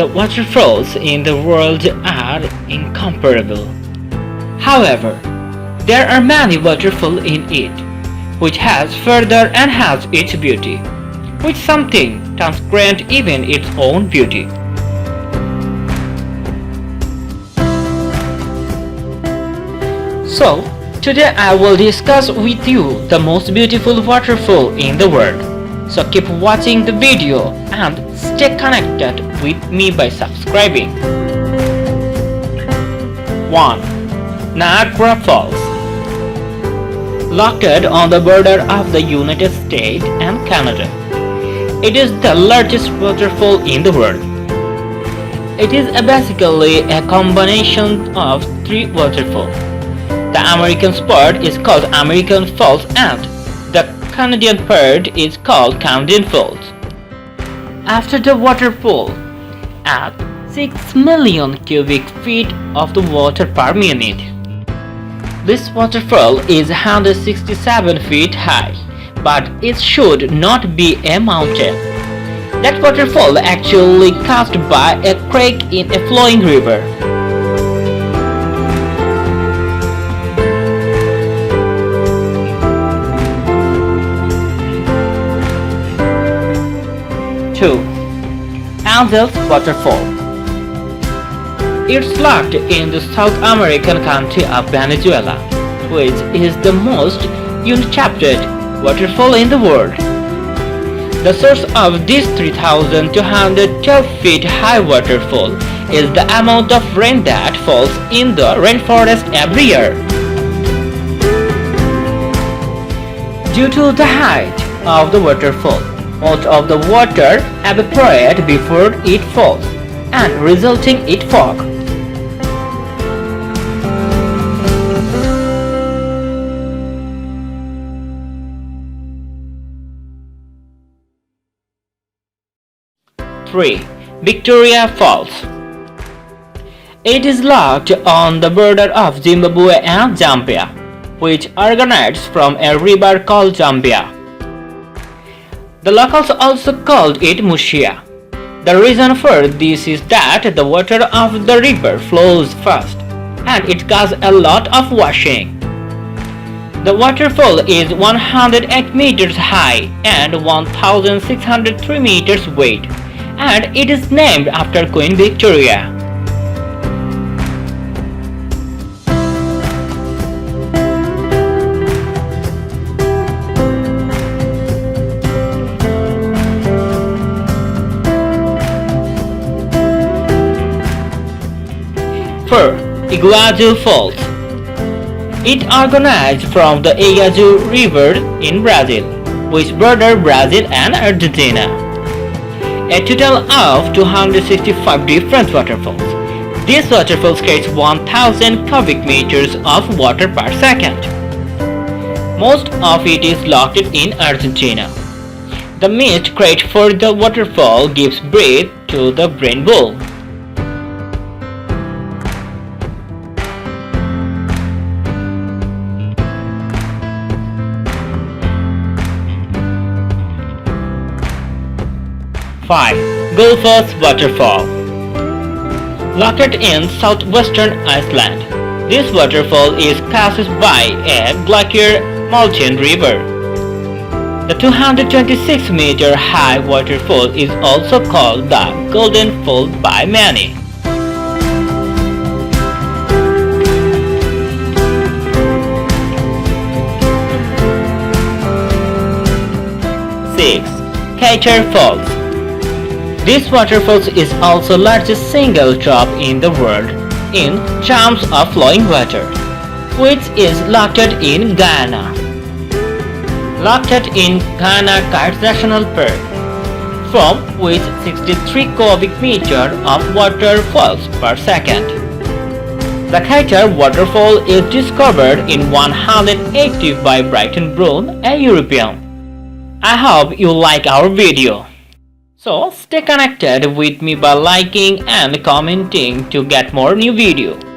The waterfalls in the world are incomparable. However, there are many waterfalls in it, which has further enhanced its beauty, with something transcend even its own beauty. So, today I will discuss with you the most beautiful waterfall in the world. So keep watching the video and stay connected with me by subscribing. 1. Niagara Falls. Located on the border of the United States and Canada, it is the largest waterfall in the world. It is basically a combination of three waterfalls. The American part is called American Falls and the Canadian part is called Canadian Falls. After the waterfall, at 6 million cubic feet of the water per minute. This waterfall is 167 feet high, but it should not be a mountain. That waterfall actually caused by a creek in a flowing river. Angeles Waterfall. It's located in the South American country of Venezuela, which is the most uninhabited waterfall in the world. The source of this 3,212 feet high waterfall is the amount of rain that falls in the rainforest every year. Due to the height of the waterfall, most of the water evaporates before it falls, and resulting in fog. Three. Victoria Falls. It is located on the border of Zimbabwe and Zambia, which originates from a river called Zambia. The locals also called it Mushia. The reason for this is that the water of the river flows fast and it causes a lot of washing. The waterfall is 108 meters high and 1,603 meters wide, and it is named after Queen Victoria. 4. Iguazu Falls. It originates from the Iguazu River in Brazil, which borders Brazil and Argentina. A total of 265 different waterfalls. These waterfalls create 1,000 cubic meters of water per second. Most of it is located in Argentina. The mist created for the waterfall gives breath to the rainbow. 5. Gullfoss Waterfall. Located in southwestern Iceland, this waterfall is caused by a glacier mountain river. The 226-meter high waterfall is also called the Golden Fall by many. Niagara Falls. This waterfall is also the largest single drop in the world in terms of flowing water, which is located in Ghana. Located in Ghana National Park, from which 63 cubic meters of water falls per second. The Niagara waterfall is discovered in 180 by Brighton Brown, a European. I hope you like our video. So stay connected with me by liking and commenting to get more new videos.